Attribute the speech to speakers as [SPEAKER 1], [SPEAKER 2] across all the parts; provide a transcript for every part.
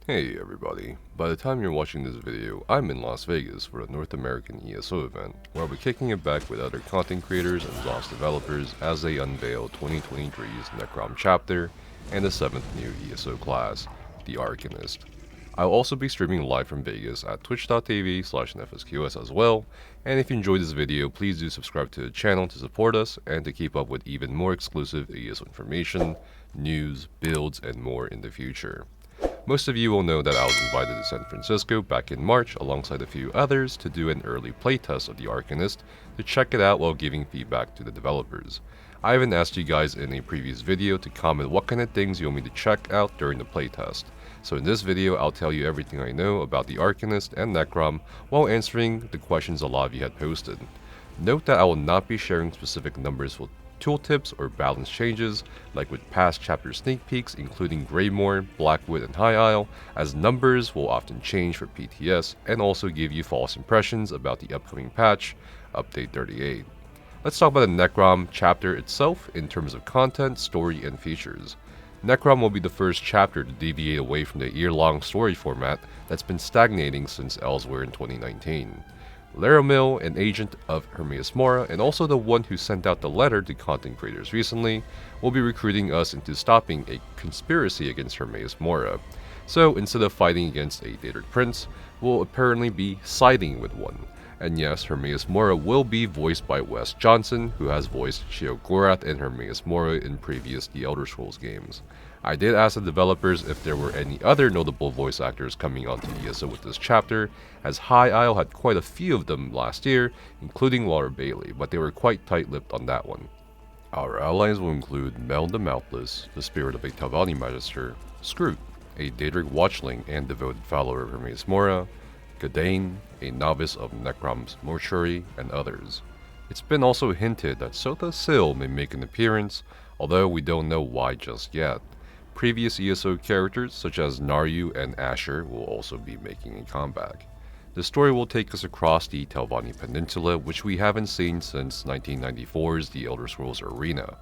[SPEAKER 1] Hey everybody, by the time you're watching this video, I'm in Las Vegas for the North American ESO event, where I'll be kicking it back with other content creators and ZOS developers as they unveil 2023's Necrom chapter and the 7th new ESO class, the Arcanist. I'll also be streaming live from Vegas at twitch.tv/NFSQS as well, and if you enjoyed this video, please do subscribe to the channel to support us and to keep up with even more exclusive ESO information, news, builds, and more in the future. Most of you will know that I was invited to San Francisco back in March alongside a few others to do an early playtest of the Arcanist to check it out while giving feedback to the developers. I even asked you guys in a previous video to comment what kind of things you want me to check out during the playtest. So in this video I'll tell you everything I know about the Arcanist and Necrom while answering the questions a lot of you had posted. Note that I will not be sharing specific numbers for tooltips or balance changes like with past chapter sneak peeks including Greymoor, Blackwood, and High Isle, as numbers will often change for PTS and also give you false impressions about the upcoming patch, Update 38. Let's talk about the Necrom chapter itself in terms of content, story, and features. Necrom will be the first chapter to deviate away from the year-long story format that's been stagnating since Elsewhere in 2019. Laramil, an agent of Hermaeus Mora and also the one who sent out the letter to content creators recently, will be recruiting us into stopping a conspiracy against Hermaeus Mora. So instead of fighting against a Daedric prince, we'll apparently be siding with one. And yes, Hermaeus Mora will be voiced by Wes Johnson, who has voiced Sheogorath and Hermaeus Mora in previous The Elder Scrolls games. I did ask the developers if there were any other notable voice actors coming onto ESO with this chapter, as High Isle had quite a few of them last year, including Laura Bailey, but they were quite tight-lipped on that one. Our allies will include Mel the Mouthless, the spirit of a Telvanni Magister, Scroot, a Daedric watchling and devoted follower of Hermaeus Mora, Gadain, a novice of Necrom's mortuary, and others. It's been also hinted that Sotha Sil may make an appearance, although we don't know why just yet. Previous ESO characters such as Naryu and Asher will also be making a comeback. The story will take us across the Telvanni Peninsula, which we haven't seen since 1994's The Elder Scrolls Arena,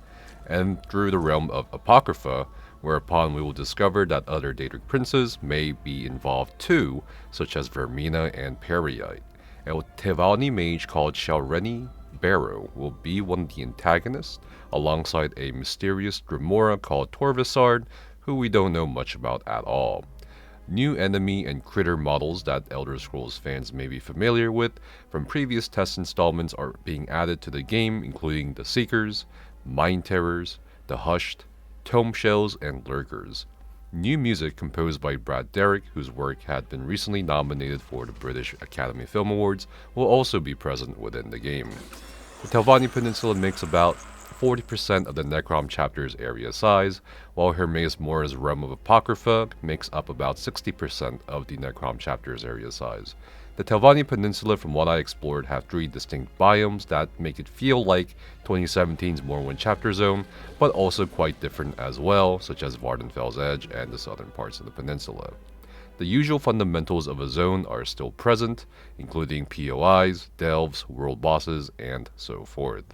[SPEAKER 1] and through the realm of Apocrypha, whereupon we will discover that other Daedric princes may be involved too, such as Vermina and Periite. A Telvanni mage called Shalreni Barrow will be one of the antagonists, alongside a mysterious Dremora called Torvasard, who we don't know much about at all. New enemy and critter models that Elder Scrolls fans may be familiar with from previous test installments are being added to the game, including the Seekers, Mind Terrors, the Hushed, Tome Shells, and Lurkers. New music composed by Brad Derrick, whose work had been recently nominated for the British Academy Film Awards, will also be present within the game. The Telvanni Peninsula makes about 40% of the Necrom chapter's area size, while Hermaeus Mora's realm of Apocrypha makes up about 60% of the Necrom chapter's area size. The Telvanni Peninsula, from what I explored, have 3 distinct biomes that make it feel like 2017's Morrowind Chapter Zone, but also quite different as well, such as Vardenfell's Edge and the southern parts of the peninsula. The usual fundamentals of a zone are still present, including POIs, delves, world bosses, and so forth.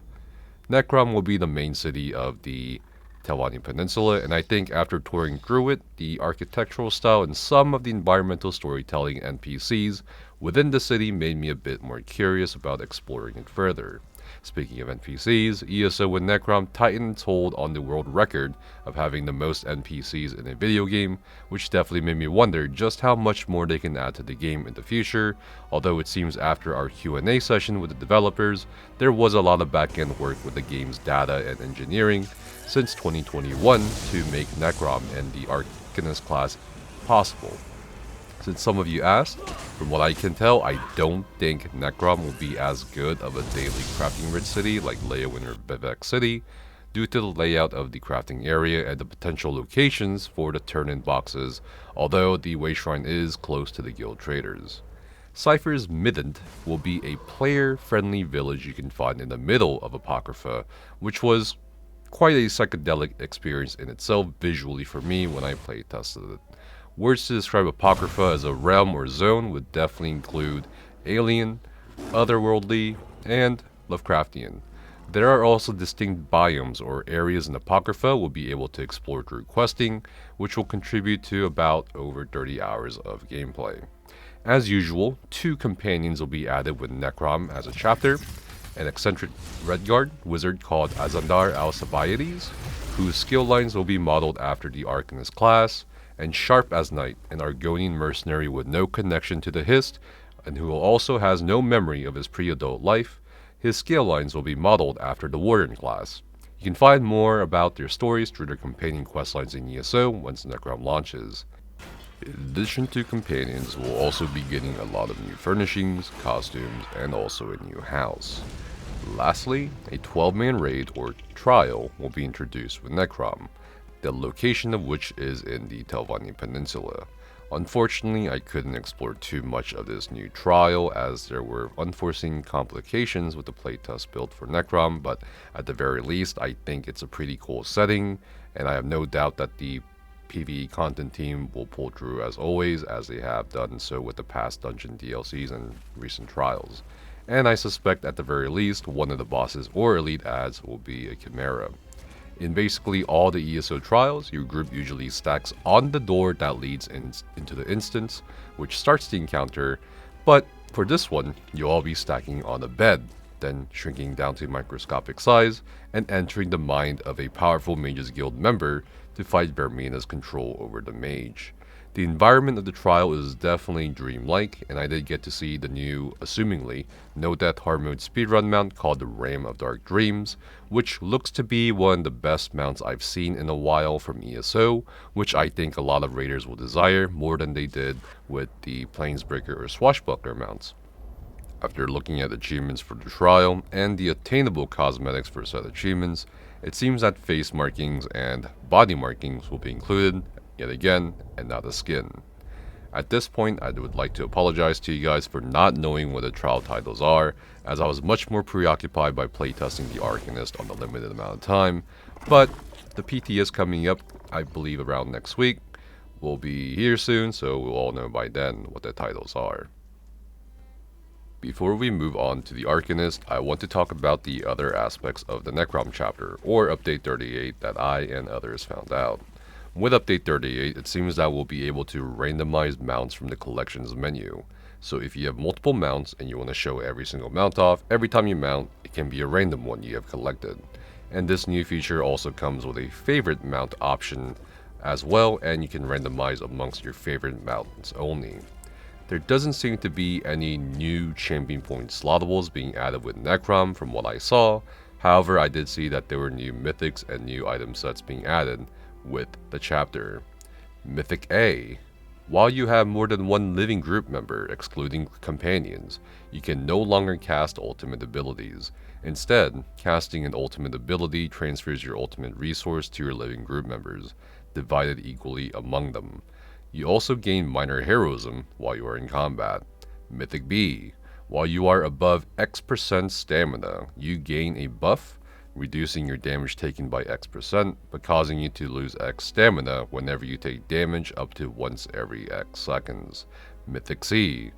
[SPEAKER 1] Necrom will be the main city of the Telvanni Peninsula, and I think after touring through it, the architectural style and some of the environmental storytelling NPCs within the city made me a bit more curious about exploring it further. Speaking of NPCs, ESO with Necrom tightened its hold on the world record of having the most NPCs in a video game, which definitely made me wonder just how much more they can add to the game in the future, although it seems after our Q&A session with the developers, there was a lot of back-end work with the game's data and engineering since 2021 to make Necrom and the Arcanist class possible. Since some of you asked, from what I can tell, I don't think Necrom will be as good of a daily crafting rich city like Leyawiin or FFXIV, due to the layout of the crafting area and the potential locations for the turn-in boxes, although the Wayshrine is close to the guild traders. Cypher's Midland will be a player-friendly village you can find in the middle of Apocrypha, which was quite a psychedelic experience in itself visually for me when I playtested it. Words to describe Apocrypha as a realm or zone would definitely include alien, otherworldly, and Lovecraftian. There are also distinct biomes or areas in Apocrypha we'll be able to explore through questing, which will contribute to about over 30 hours of gameplay. As usual, 2 companions will be added with Necrom as a chapter, an eccentric Redguard wizard called Azandar Alcibiades, whose skill lines will be modeled after the Arcanist class, and Sharp as Knight, an Argonian mercenary with no connection to the Hist, and who also has no memory of his pre-adult life. His skill lines will be modeled after the Warden class. You can find more about their stories through their companion questlines in ESO once Necrom launches. In addition to companions, we'll also be getting a lot of new furnishings, costumes, and also a new house. Lastly, a 12-man raid or trial will be introduced with Necrom, the location of which is in the Telvanni Peninsula. Unfortunately, I couldn't explore too much of this new trial as there were unforeseen complications with the playtest build for Necrom, but at the very least, I think it's a pretty cool setting, and I have no doubt that the PvE content team will pull through as always, as they have done so with the past dungeon DLCs and recent trials. And I suspect at the very least, one of the bosses or elite adds will be a Chimera. In basically all the ESO trials, your group usually stacks on the door that leads into the instance, which starts the encounter, but for this one, you'll all be stacking on a bed, then shrinking down to microscopic size, and entering the mind of a powerful Mages Guild member to fight Vermina's control over the mage. The environment of the trial is definitely dreamlike, and I did get to see the new, assumingly, no death hard mode speedrun mount called the Ram of Dark Dreams, which looks to be one of the best mounts I've seen in a while from ESO, which I think a lot of raiders will desire more than they did with the Planesbreaker or Swashbuckler mounts. After looking at achievements for the trial and the attainable cosmetics for said achievements, it seems that face markings and body markings will be included yet again, and not a skin. At this point, I would like to apologize to you guys for not knowing what the trial titles are, as I was much more preoccupied by playtesting the Arcanist on the limited amount of time, but the PT is coming up, I believe around next week. We'll be here soon, so we'll all know by then what the titles are. Before we move on to the Arcanist, I want to talk about the other aspects of the Necrom chapter, or Update 38, that I and others found out. With Update 38, it seems that we'll be able to randomize mounts from the collections menu. So if you have multiple mounts and you want to show every single mount off, every time you mount, it can be a random one you have collected. And this new feature also comes with a favorite mount option as well, and you can randomize amongst your favorite mounts only. There doesn't seem to be any new champion point slottables being added with Necrom from what I saw. However, I did see that there were new Mythics and new item sets being added with the chapter. Mythic A. While you have more than one living group member, excluding companions, you can no longer cast ultimate abilities. Instead, casting an ultimate ability transfers your ultimate resource to your living group members, divided equally among them. You also gain minor heroism while you are in combat. Mythic B. While you are above X% stamina, you gain a buff, reducing your damage taken by X%, but causing you to lose X stamina whenever you take damage up to once every X seconds. Mythic C.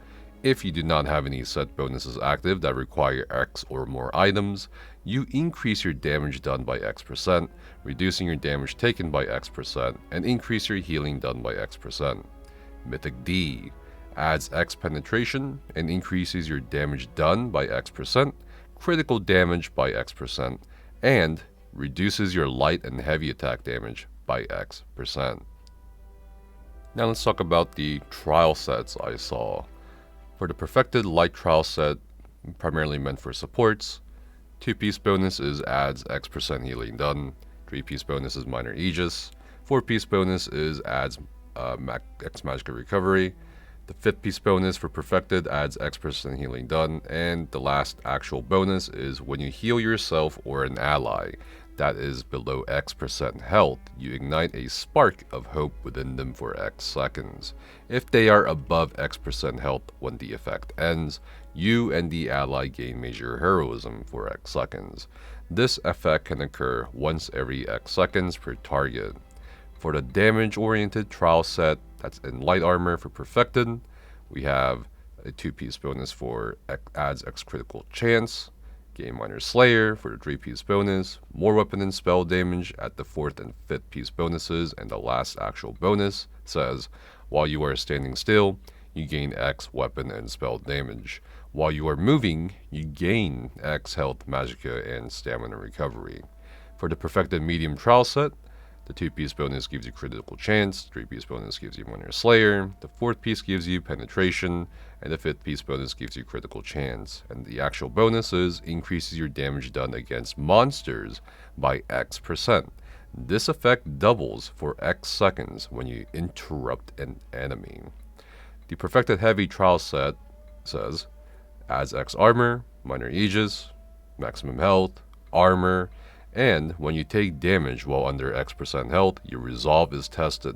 [SPEAKER 1] If you do not have any set bonuses active that require X or more items, you increase your damage done by X%, reducing your damage taken by X%, and increase your healing done by X%. Mythic D. Adds X penetration and increases your damage done by X%, critical damage by X%, and reduces your light and heavy attack damage by X%. Now let's talk about the trial sets I saw. For the Perfected Light Trial set, primarily meant for supports, 2-piece bonus is adds X% healing done, 3-piece bonus is minor Aegis, 4-piece bonus is adds X magical recovery, the 5th piece bonus for Perfected adds X% healing done, and the last actual bonus is when you heal yourself or an ally that is below X% health, you ignite a spark of hope within them for X seconds. If they are above X% health when the effect ends, you and the ally gain major heroism for X seconds. This effect can occur once every X seconds per target. For the damage-oriented trial set that's in light armor for Perfected, we have a 2-piece bonus for adds X critical chance, gain Minor Slayer for the 3-piece bonus, more weapon and spell damage at the 4th and 5th piece bonuses, and the last actual bonus says, while you are standing still, you gain X weapon and spell damage. While you are moving, you gain X health, magicka, and stamina recovery. For the perfected medium trial set, the 2-piece bonus gives you critical chance, 3-piece bonus gives you Minor Slayer, the 4th piece gives you penetration, and the 5th piece bonus gives you critical chance. And the actual bonuses increases your damage done against monsters by X%. This effect doubles for X seconds when you interrupt an enemy. The perfected heavy trial set says, adds X armor, minor aegis, maximum health, armor, and when you take damage while under X% health, your resolve is tested.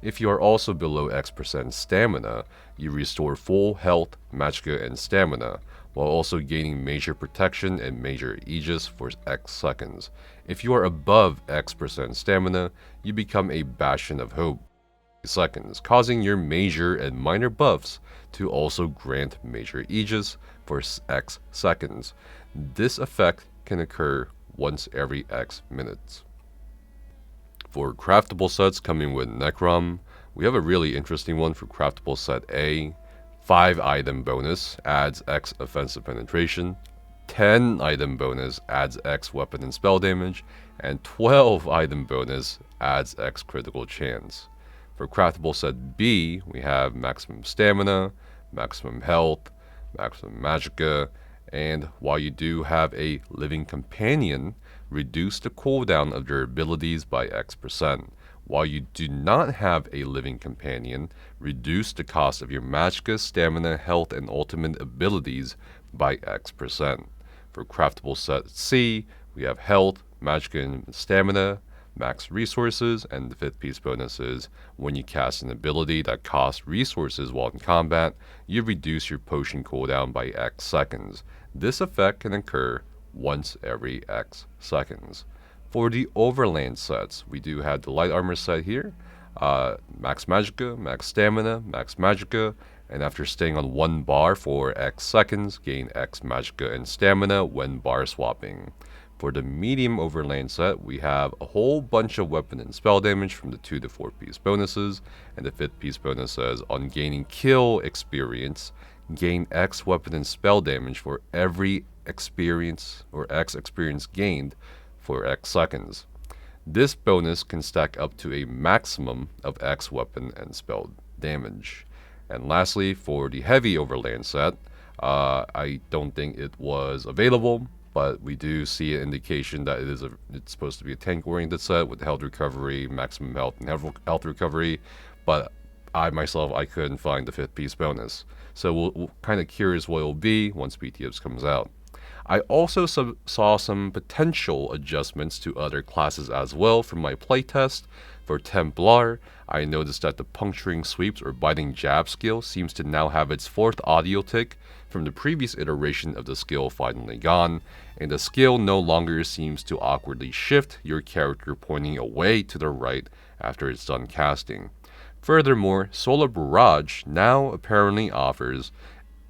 [SPEAKER 1] If you are also below X% stamina, you restore full health, magicka, and stamina, while also gaining major protection and major aegis for X seconds. If you are above X% stamina, you become a Bastion of Hope seconds, causing your major and minor buffs to also grant major aegis for X seconds. This effect can occur once every X minutes. For craftable sets coming with Necrom, we have a really interesting one for craftable set A. 5 item bonus adds X offensive penetration, 10 item bonus adds X weapon and spell damage, and 12 item bonus adds X critical chance. For craftable set B, we have maximum stamina, maximum health, maximum magicka, and while you do have a living companion, reduce the cooldown of their abilities by X%. While you do not have a living companion, reduce the cost of your magicka, stamina, health, and ultimate abilities by X%. For craftable set C, we have health, magicka, and stamina, max resources, and the 5th piece bonus is when you cast an ability that costs resources while in combat, you reduce your potion cooldown by X seconds. This effect can occur once every X seconds. For the Overland sets, we do have the light armor set here, max magicka, max stamina, max magicka, and after staying on 1 bar for X seconds, gain X magicka and stamina when bar swapping. For the medium Overland set, we have a whole bunch of weapon and spell damage from the 2 to 4 piece bonuses, and the 5th piece bonus says, on gaining kill experience, gain X weapon and spell damage for every experience or X experience gained for X seconds. This bonus can stack up to a maximum of X weapon and spell damage. And lastly, for the heavy Overland set, I don't think it was available, but we do see an indication that it's supposed to be a tank-oriented set with health recovery, maximum health, and health recovery, but I couldn't find the 5th piece bonus. So we're kind of curious what it will be once BTS comes out. I also saw some potential adjustments to other classes as well from my playtest. For Templar, I noticed that the puncturing sweeps or biting jab skill seems to now have its 4th audio tick from the previous iteration of the skill finally gone, and the skill no longer seems to awkwardly shift your character pointing away to the right after it's done casting. Furthermore, Solar Barrage now apparently offers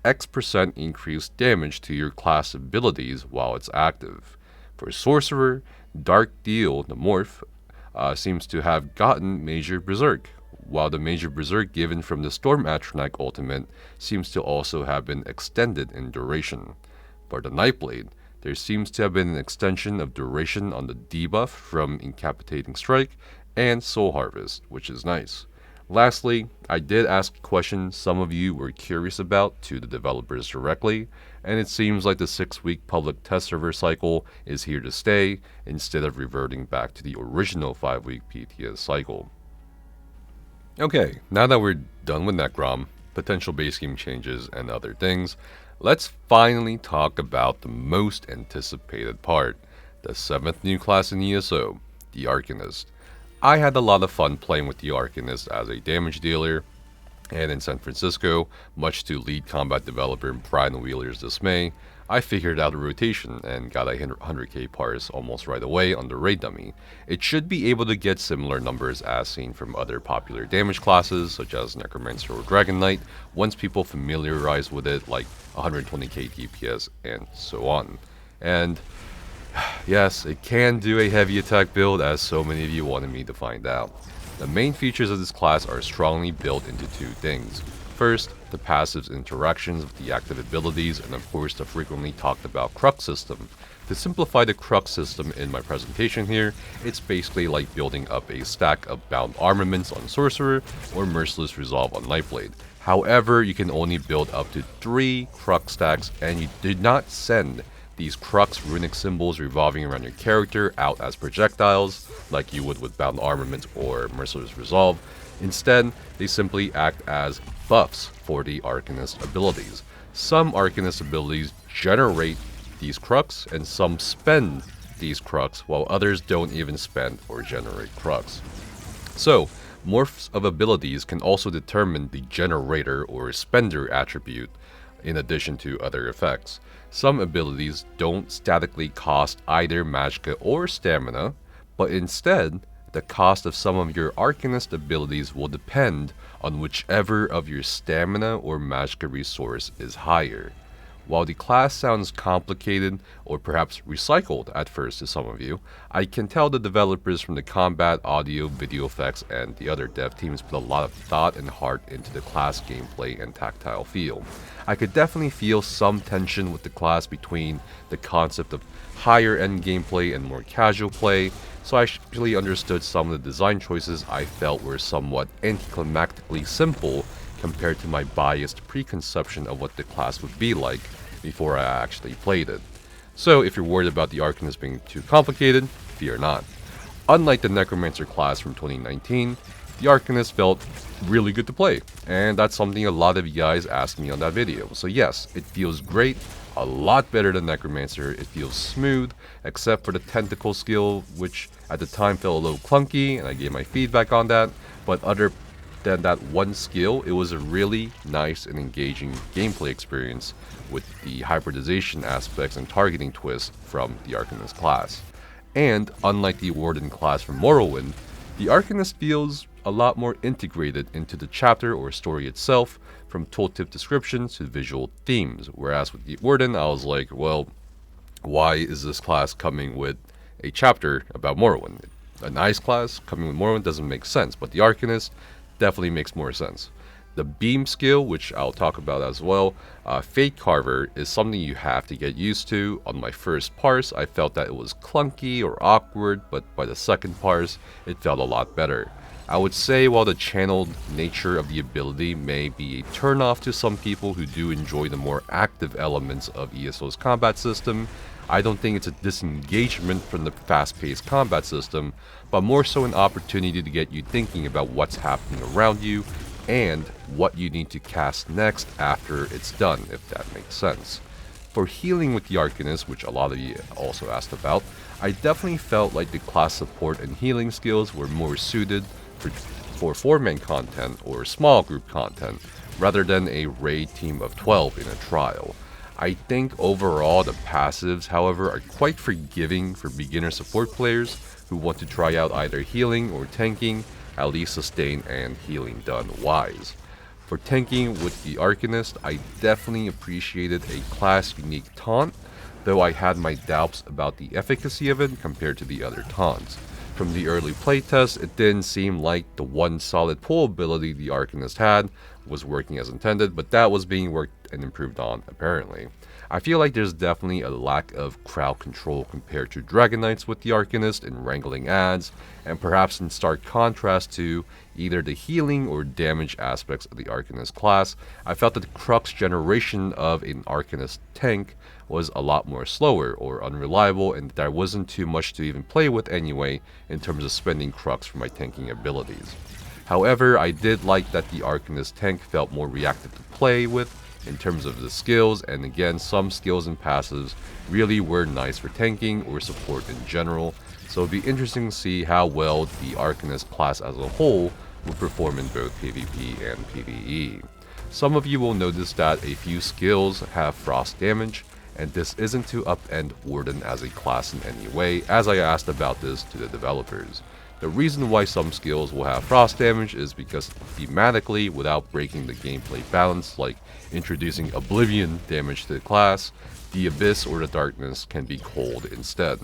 [SPEAKER 1] X% increased damage to your class abilities while it's active. For Sorcerer, Dark Deal, the morph, seems to have gotten Major Berserk, while the Major Berserk given from the Storm Atronach ultimate seems to also have been extended in duration. For the Nightblade, there seems to have been an extension of duration on the debuff from Incapitating Strike and Soul Harvest, which is nice. Lastly, I did ask a question some of you were curious about to the developers directly, and it seems like the 6-week public test server cycle is here to stay instead of reverting back to the original 5-week PTS cycle. Okay, now that we're done with Necrom, potential base game changes, and other things, let's finally talk about the most anticipated part, the 7th new class in ESO, the Arcanist. I had a lot of fun playing with the Arcanist as a damage dealer, and in San Francisco, much to lead combat developer Brian Wheeler's dismay, I figured out a rotation and got a 100k Parse almost right away on the raid dummy. It should be able to get similar numbers as seen from other popular damage classes such as Necromancer or Dragon Knight once people familiarize with it, like 120k DPS and so on. And yes, it can do a heavy attack build, as so many of you wanted me to find out. The main features of this class are strongly built into two things. First, the passive's interactions with the active abilities, and of course the frequently talked about Crux system. To simplify the Crux system in my presentation here, it's basically like building up a stack of bound armaments on Sorcerer or Merciless Resolve on Nightblade. However, you can only build up to 3 Crux stacks, and you did not send these Crux runic symbols revolving around your character out as projectiles, like you would with bound armaments or Merciless Resolve. Instead, they simply act as buffs for the Arcanist abilities. Some Arcanist abilities generate these Crux, and some spend these Crux, while others don't even spend or generate Crux. So, morphs of abilities can also determine the generator or spender attribute, in addition to other effects. Some abilities don't statically cost either magicka or stamina, but instead, the cost of some of your Arcanist abilities will depend on whichever of your stamina or magicka resource is higher. While the class sounds complicated or perhaps recycled at first to some of you, I can tell the developers from the combat, audio, video effects, and the other dev teams put a lot of thought and heart into the class gameplay and tactile feel. I could definitely feel some tension with the class between the concept of higher end gameplay and more casual play, so I actually understood some of the design choices I felt were somewhat anticlimactically simple compared to my biased preconception of what the class would be like before I actually played it. So if you're worried about the Arcanist being too complicated, fear not. Unlike the Necromancer class from 2019, the Arcanist felt really good to play, and that's something a lot of you guys asked me on that video. So yes, it feels great, a lot better than Necromancer. It feels smooth, except for the tentacle skill, which at the time felt a little clunky, and I gave my feedback on that, but other than that one skill, it was a really nice and engaging gameplay experience with the hybridization aspects and targeting twist from the Arcanist class. And unlike the Warden class from Morrowind, the Arcanist feels a lot more integrated into the chapter or story itself, from tooltip descriptions to visual themes, whereas with the Warden I was like, well, why is this class coming with a chapter about Morrowind? A nice class coming with Morrowind doesn't make sense, but the Arcanist definitely makes more sense. The beam skill, which I'll talk about as well, Fate Carver, is something you have to get used to. On my first parse, I felt that it was clunky or awkward, but by the second parse, it felt a lot better. I would say while the channeled nature of the ability may be a turnoff to some people who do enjoy the more active elements of ESO's combat system, I don't think it's a disengagement from the fast-paced combat system, but more so an opportunity to get you thinking about what's happening around you and what you need to cast next after it's done, if that makes sense. For healing with the Arcanist, which a lot of you also asked about, I definitely felt like the class support and healing skills were more suited for 4-man content or small group content, rather than a raid team of 12 in a trial. I think overall the passives, however, are quite forgiving for beginner support players who want to try out either healing or tanking, at least sustain and healing done wise. For tanking with the Arcanist, I definitely appreciated a class unique taunt, though I had my doubts about the efficacy of it compared to the other taunts. From the early playtest, it didn't seem like the one solid pull ability the Arcanist had was working as intended, but that was being worked and improved on apparently. I feel like there's definitely a lack of crowd control compared to Dragon Knights with the Arcanist in wrangling adds, and perhaps in stark contrast to either the healing or damage aspects of the Arcanist class, I felt that the Crux generation of an Arcanist tank was a lot more slower or unreliable, and there wasn't too much to even play with anyway in terms of spending Crux for my tanking abilities. However, I did like that the Arcanist tank felt more reactive to play with in terms of the skills, and again, some skills and passives really were nice for tanking or support in general, so it'd be interesting to see how well the Arcanist class as a whole will perform in both PvP and PvE. Some of you will notice that a few skills have frost damage, and this isn't to upend Warden as a class in any way, as I asked about this to the developers. The reason why some skills will have frost damage is because thematically, without breaking the gameplay balance, like introducing Oblivion damage to the class, the Abyss or the Darkness can be cold instead.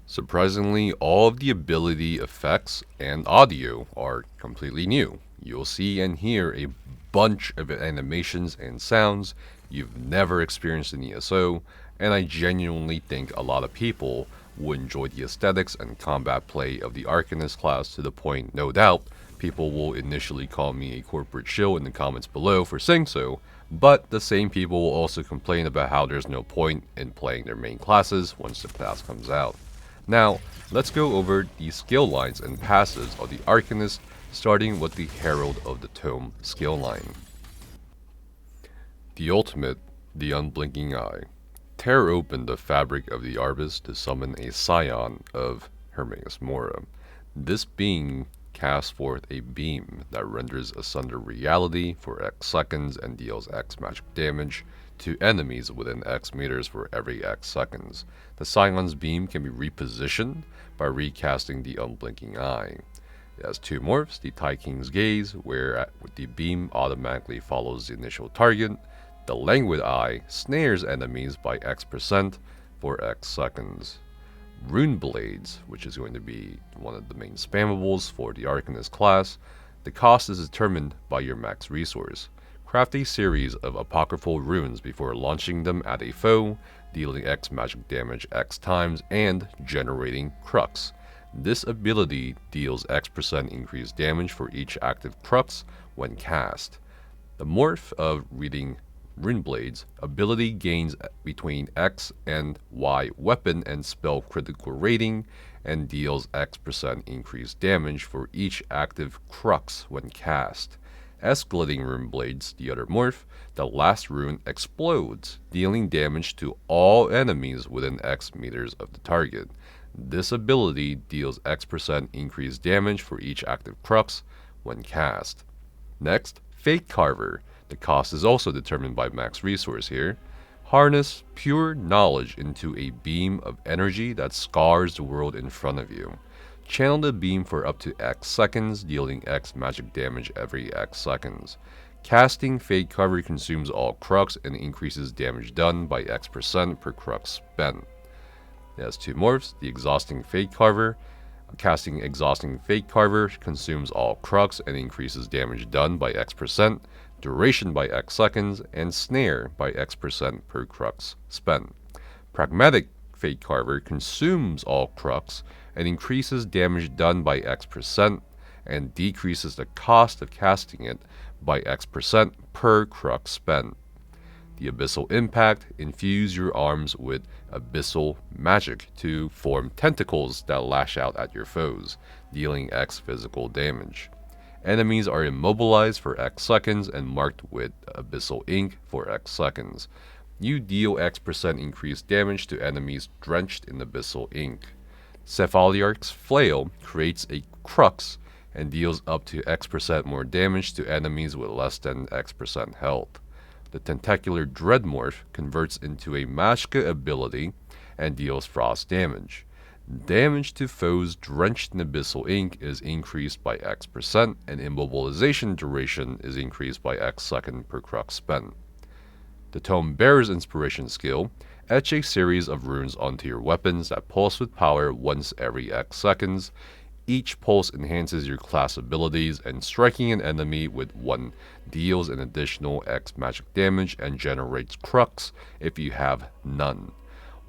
[SPEAKER 1] Surprisingly, all of the ability effects and audio are completely new. You'll see and hear a bunch of animations and sounds you've never experienced in ESO, and I genuinely think a lot of people will enjoy the aesthetics and combat play of the Arcanist class to the point, no doubt, people will initially call me a corporate shill in the comments below for saying so, but the same people will also complain about how there's no point in playing their main classes once the class comes out. Now, let's go over the skill lines and passives of the Arcanist, starting with the Herald of the Tome skill line. The ultimate, the Unblinking Eye. Tear open the fabric of the Arbus to summon a scion of Hermaeus Mora. This being casts forth a beam that renders asunder reality for X seconds and deals X magic damage to enemies within X meters for every X seconds. The Scion's beam can be repositioned by recasting the Unblinking Eye. It has two morphs, the Tai King's Gaze, where the beam automatically follows the initial target. The Languid Eye snares enemies by X% for X seconds. Rune Blades, which is going to be one of the main spammables for the Arcanist class. The cost is determined by your max resource. Craft a series of apocryphal runes before launching them at a foe, dealing X magic damage X times and generating Crux. This ability deals X% increased damage for each active Crux when cast. The morph of reading Rune Blades ability gains between X and Y weapon and spell critical rating and deals X% increased damage for each active Crux when cast. Escalating Rune Blades, the other morph, the last rune explodes, dealing damage to all enemies within X meters of the target. This ability deals X% increased damage for each active Crux when cast. Next, Fate Carver. The cost is also determined by max resource here. Harness pure knowledge into a beam of energy that scars the world in front of you. Channel the beam for up to X seconds, dealing X magic damage every X seconds. Casting Fate Carver consumes all Crux and increases damage done by X% per Crux spent. It has two morphs, the Exhausting Fate Carver. Casting Exhausting Fate Carver consumes all Crux and increases damage done by X%, duration by X seconds, and snare by X% per Crux spent. Pragmatic Fate Carver consumes all Crux and increases damage done by X% and decreases the cost of casting it by X% per Crux spent. The Abyssal Impact, infuse your arms with abyssal magic to form tentacles that lash out at your foes, dealing X physical damage. Enemies are immobilized for X seconds and marked with abyssal ink for X seconds. You deal X% increased damage to enemies drenched in abyssal ink. Cephaliarch's Flail creates a Crux and deals up to X% more damage to enemies with less than X% health. The Tentacular Dreadmorph converts into a Mashka ability and deals frost damage. Damage to foes drenched in abyssal ink is increased by X% and immobilization duration is increased by X second per Crux spent. The Tome Bearer's Inspiration skill, etch a series of runes onto your weapons that pulse with power once every X seconds. Each pulse enhances your class abilities, and striking an enemy with one deals an additional X magic damage and generates Crux if you have none.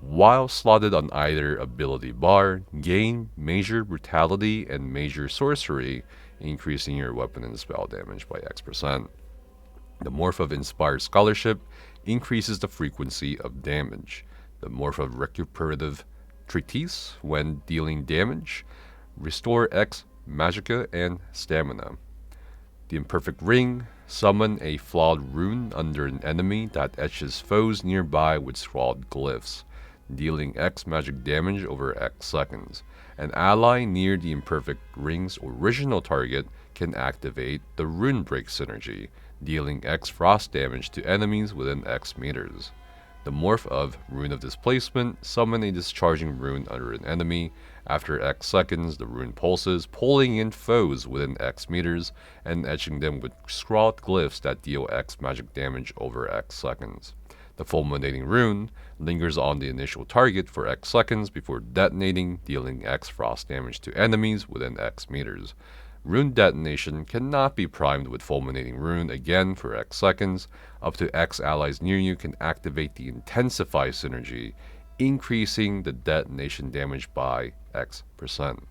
[SPEAKER 1] While slotted on either ability bar, gain Major Brutality and Major Sorcery, increasing your weapon and spell damage by X%. The morph of Inspired Scholarship increases the frequency of damage. The morph of Recuperative Treatise, when dealing damage, restore X Magicka and Stamina. The Imperfect Ring, summon a flawed rune under an enemy that etches foes nearby with scrawled glyphs, dealing X magic damage over X seconds. An ally near the Imperfect Ring's original target can activate the Rune Break synergy, dealing X frost damage to enemies within X meters. The morph of Rune of Displacement, summon a discharging rune under an enemy. After X seconds, the rune pulses, pulling in foes within X meters, and etching them with scrawled glyphs that deal X magic damage over X seconds. The fulminating rune lingers on the initial target for X seconds before detonating, dealing X frost damage to enemies within X meters. Rune detonation cannot be primed with fulminating rune again for X seconds. Up to X allies near you can activate the Intensify synergy, increasing the detonation damage by X%.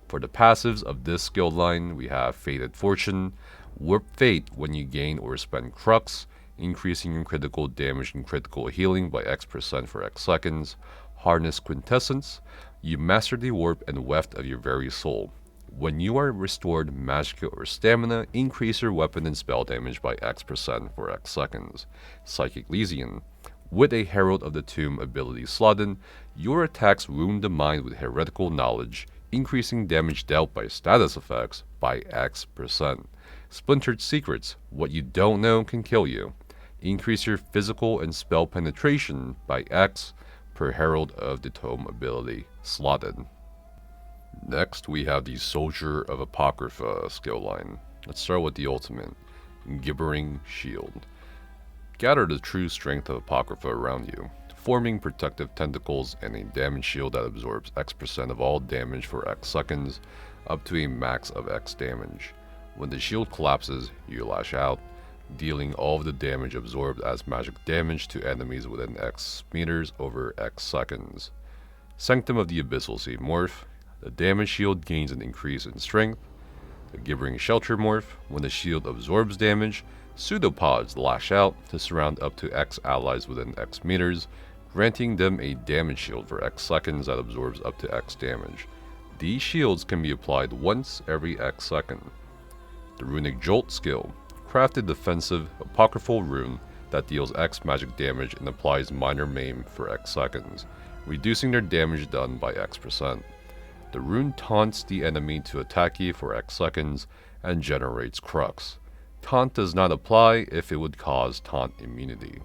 [SPEAKER 1] For the passives of this skill line, we have Fated Fortune, Warp Fate when you gain or spend Crux, increasing your critical damage and critical healing by X% for X seconds. Harness Quintessence, you master the warp and weft of your very soul. When you are restored Magicka or Stamina, increase your weapon and spell damage by X% for X seconds. Psychic Lesion, with a Herald of the Tomb ability slotted, your attacks wound the mind with heretical knowledge, increasing damage dealt by status effects by X%. Splintered Secrets, what you don't know can kill you. Increase your physical and spell penetration by X per Herald of the Tome ability slotted. Next, we have the Soldier of Apocrypha skill line. Let's start with the ultimate, Gibbering Shield. Gather the true strength of Apocrypha around you, forming protective tentacles and a damage shield that absorbs X% of all damage for X seconds, up to a max of X damage. When the shield collapses, you lash out, dealing all of the damage absorbed as magic damage to enemies within X meters over X seconds. Sanctum of the Abyssal Sea morph. The damage shield gains an increase in strength. The Gibbering Shelter morph. When the shield absorbs damage, pseudopods lash out to surround up to X allies within X meters, granting them a damage shield for X seconds that absorbs up to X damage. These shields can be applied once every X second. The Runic Jolt skill. Craft a defensive apocryphal rune that deals X magic damage and applies minor maim for X seconds, reducing their damage done by X%. The rune taunts the enemy to attack you for X seconds and generates Crux. Taunt does not apply if it would cause taunt immunity.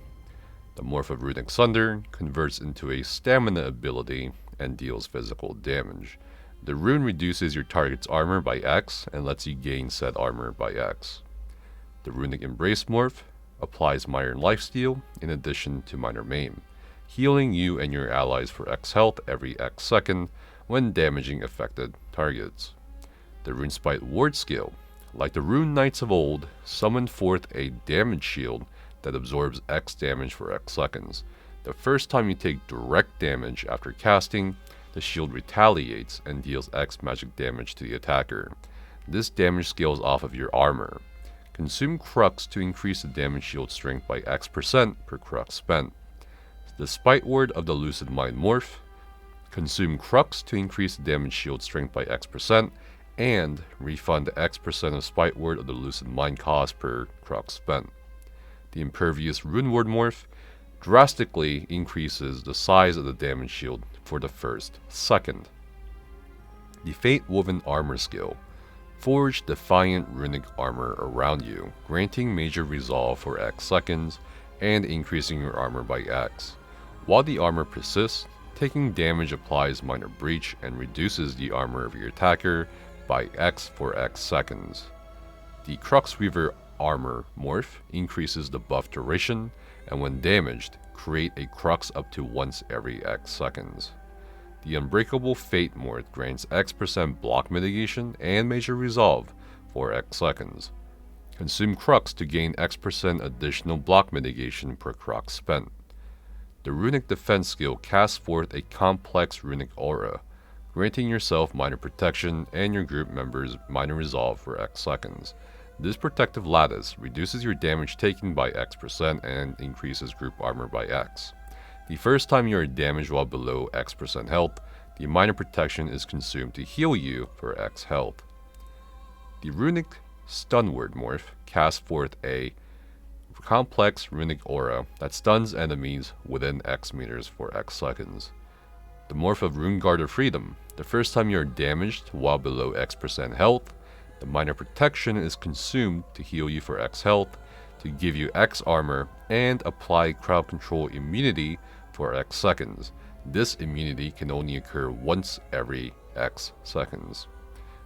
[SPEAKER 1] The morph of Runic Sunder converts into a stamina ability and deals physical damage. The rune reduces your target's armor by X and lets you gain said armor by X. The Runic Embrace morph applies minor lifesteal in addition to minor maim, healing you and your allies for X health every X second when damaging affected targets. The Runespite Ward skill, like the Rune Knights of old, summon forth a damage shield that absorbs X damage for X seconds. The first time you take direct damage after casting, the shield retaliates and deals X magic damage to the attacker. This damage scales off of your armor. Consume Crux to increase the damage shield strength by X% per Crux spent. The Spite Ward of the Lucid Mind morph. Consume Crux to increase the damage shield strength by X% and refund X% of Spite Ward of the Lucid Mind cost per Crux spent. The Impervious Rune Ward morph drastically increases the size of the damage shield for the first second. The Fate Woven Armor skill. Forge Defiant Runic Armor around you, granting major resolve for X seconds and increasing your armor by X. While the armor persists, taking damage applies minor breach and reduces the armor of your attacker by X for X seconds. The Cruxweaver Armor morph increases the buff duration, and when damaged, create a Crux up to once every X seconds. The Unbreakable Fate morph grants X% block mitigation and major resolve for X seconds. Consume Crux to gain X% additional block mitigation per Crux spent. The Runic Defense skill casts forth a complex runic aura, granting yourself minor protection and your group members minor resolve for X seconds. This protective lattice reduces your damage taken by X% and increases group armor by X. The first time you are damaged while below X% health, the minor protection is consumed to heal you for X health. The Runic Stun Word morph casts forth a complex runic aura that stuns enemies within X meters for X seconds. The morph of Rune Guard of Freedom. The first time you are damaged while below X% health, the minor protection is consumed to heal you for X health to give you X armor and apply crowd control immunity for X seconds. This immunity can only occur once every X seconds.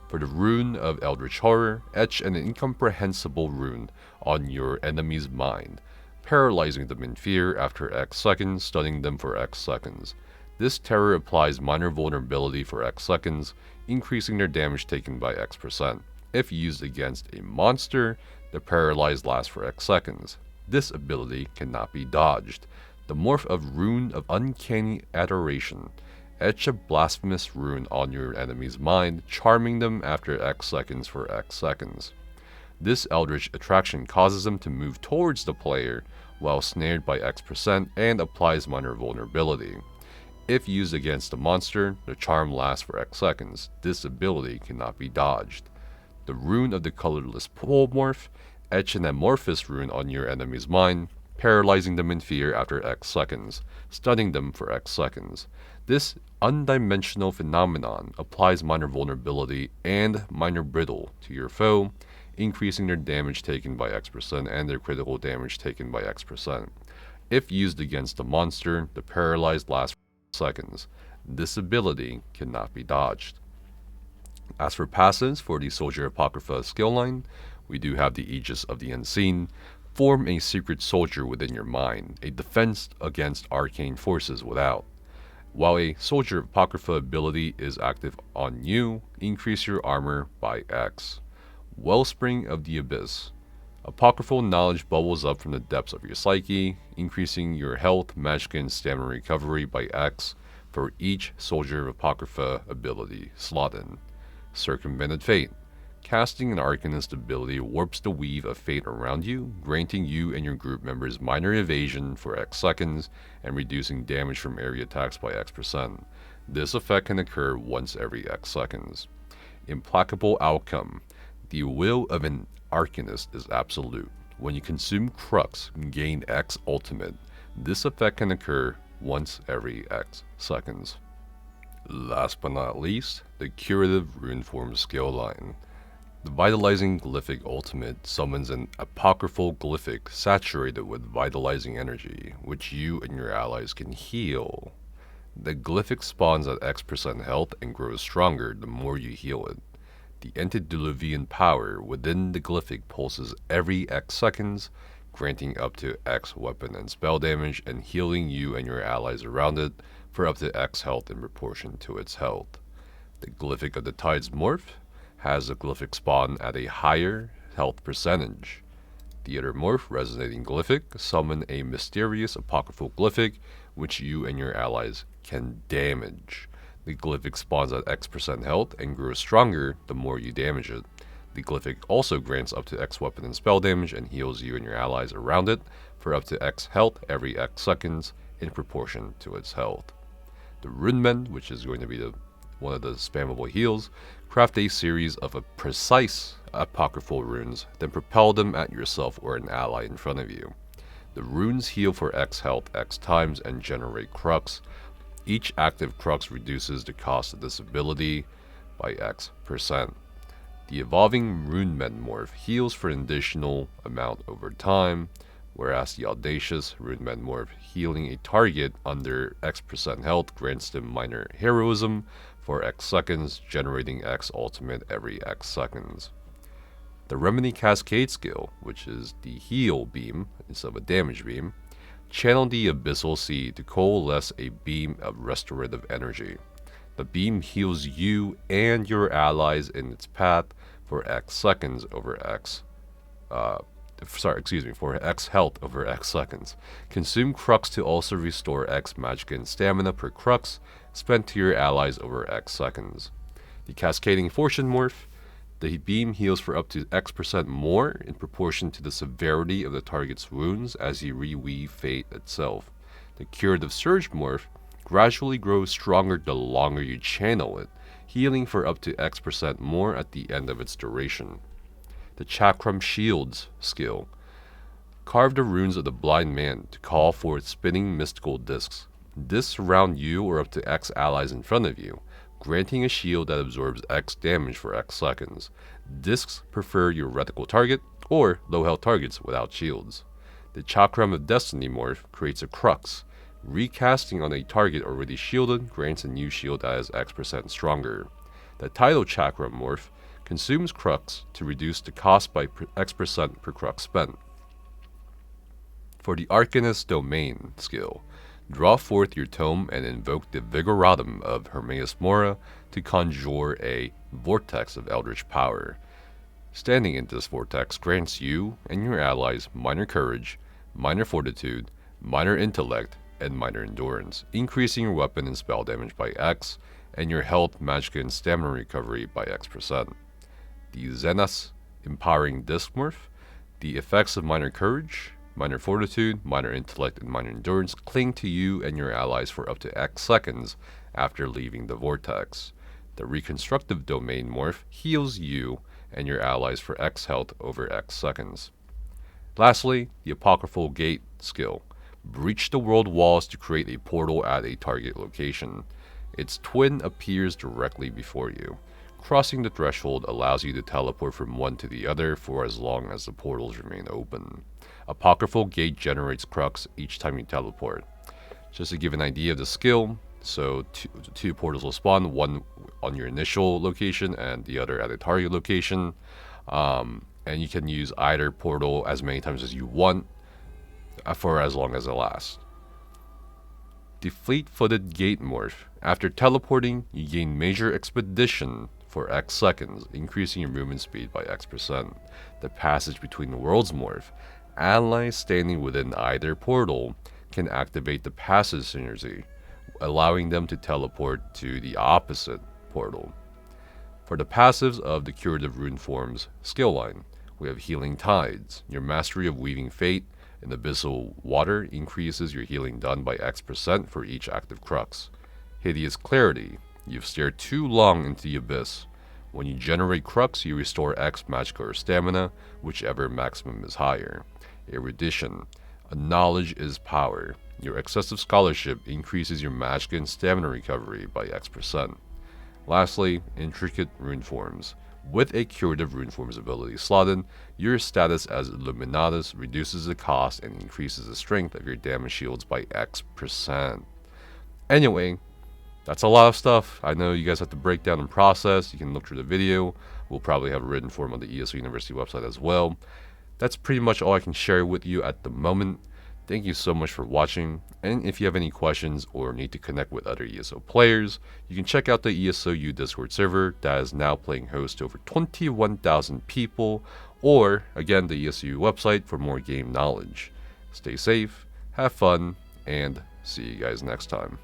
[SPEAKER 1] For the rune of Eldritch Horror, etch an incomprehensible rune on your enemy's mind, paralyzing them in fear after X seconds, stunning them for X seconds. This terror applies minor vulnerability for X seconds, increasing their damage taken by X%. If used against a monster, the paralyze lasts for X seconds. This ability cannot be dodged. The morph of Rune of Uncanny Adoration. Etch a blasphemous rune on your enemy's mind, charming them after X seconds for X seconds. This Eldritch attraction causes them to move towards the player while snared by X% and applies minor vulnerability. If used against a monster, the charm lasts for X seconds. This ability cannot be dodged. The Rune of the Colorless Polymorph. Etch an amorphous rune on your enemy's mind, paralyzing them in fear after X seconds, stunning them for X seconds. This undimensional phenomenon applies minor vulnerability and minor brittle to your foe, increasing their damage taken by X% and their critical damage taken by X%. If used against a monster, the paralyzed lasts for seconds. This ability cannot be dodged. As for passives for the Soldier Apocrypha skill line, we do have the Aegis of the Unseen. Form a secret soldier within your mind, a defense against arcane forces without. While a Soldier Apocrypha ability is active on you, increase your armor by X. Wellspring of the Abyss. Apocryphal knowledge bubbles up from the depths of your psyche, increasing your health, magic, and stamina recovery by X for each Soldier of Apocrypha ability slot in. Circumvented Fate. Casting an Arcanist ability warps the weave of fate around you, granting you and your group members minor evasion for X seconds and reducing damage from area attacks by X%. This effect can occur once every X seconds. Implacable Outcome. The will of an Arcanist is absolute. When you consume Crux, gain X ultimate. This effect can occur once every X seconds. Last but not least, the Curative Runeforms skill line. The Vitalizing Glyphic Ultimate summons an apocryphal glyphic saturated with vitalizing energy, which you and your allies can heal. The glyphic spawns at X% health and grows stronger the more you heal it. The antediluvian power within the glyphic pulses every X seconds, granting up to X weapon and spell damage and healing you and your allies around it for up to X health in proportion to its health. The Glyphic of the Tides morph has a glyphic spawn at a higher health percentage. The other morph, Resonating Glyphic, summon a mysterious apocryphal glyphic which you and your allies can damage. The glyphic spawns at X% health and grows stronger the more you damage it. The glyphic also grants up to X weapon and spell damage and heals you and your allies around it for up to X health every X seconds in proportion to its health. The Runemen, which is going to be one of the spammable heals, craft a series of precise apocryphal runes, then propel them at yourself or an ally in front of you. The runes heal for X health X times and generate Crux. Each active Crux reduces the cost of this ability by X%. The Evolving Runemen morph heals for an additional amount over time, whereas the Audacious Runemen morph healing a target under X% health grants them minor heroism for X seconds, generating X ultimate every X seconds. The Remedy Cascade skill, which is the heal beam instead of a damage beam, channel the Abyssal Sea to coalesce a beam of restorative energy. The beam heals you and your allies in its path for X seconds over X for X health over X seconds. Consume Crux to also restore X magic and stamina per Crux spent to your allies over X seconds. The Cascading Fortune morph. The beam heals for up to X% more in proportion to the severity of the target's wounds as you reweave fate itself. The Curative Surge morph gradually grows stronger the longer you channel it, healing for up to X% more at the end of its duration. The Chakram Shields skill. Carve the runes of the Blind Man to call forth spinning mystical discs. Discs surround you or up to X allies in front of you, granting a shield that absorbs X damage for X seconds. Discs prefer your reticle target or low health targets without shields. The Chakram of Destiny morph creates a Crux. Recasting on a target already shielded grants a new shield that is X% stronger. The Tidal Chakram morph consumes Crux to reduce the cost by X% per Crux spent. For the Arcanist Domain skill, draw forth your Tome and invoke the Vigoratum of Hermaeus Mora to conjure a Vortex of Eldritch Power. Standing in this vortex grants you and your allies minor courage, minor fortitude, minor intellect, and minor endurance, increasing your weapon and spell damage by X, and your health, magic, and stamina recovery by X%. The Xenas Empowering Disc morph, the effects of minor courage, minor fortitude, minor intellect, and minor endurance cling to you and your allies for up to X seconds after leaving the vortex. The Reconstructive Domain morph heals you and your allies for X health over X seconds. Lastly, the Apocryphal Gate skill. Breach the world walls to create a portal at a target location. Its twin appears directly before you. Crossing the threshold allows you to teleport from one to the other for as long as the portals remain open. Apocryphal Gate generates Crux each time you teleport. Just to give an idea of the skill, so two portals will spawn, one on your initial location and the other at a target location. And you can use either portal as many times as you want for as long as it lasts. The Fleet-Footed Gate morph. After teleporting, you gain Major Expedition for X seconds, increasing your movement speed by X%. The Passage Between the Worlds morph. Allies standing within either portal can activate the Passage synergy, allowing them to teleport to the opposite portal. For the passives of the Curative Runeforms skill line, we have Healing Tides. Your mastery of Weaving Fate in Abyssal Water increases your healing done by X% for each active Crux. Hideous Clarity. You've stared too long into the abyss. When you generate Crux, you restore X magic or stamina, whichever maximum is higher. Erudition. A knowledge is power. Your excessive scholarship increases your magic and stamina recovery by X%. Lastly, Intricate Runeforms. With a Curative Runeforms ability slotted, your status as Illuminatus reduces the cost and increases the strength of your damage shields by X%. Anyway, that's a lot of stuff. I know you guys have to break down and process. You can look through the video. We'll probably have a written form on the ESO University website as well. That's pretty much all I can share with you at the moment. Thank you so much for watching, and if you have any questions or need to connect with other ESO players, you can check out the ESOU Discord server that is now playing host to over 21,000 people, or again the ESOU website for more game knowledge. Stay safe, have fun, and see you guys next time.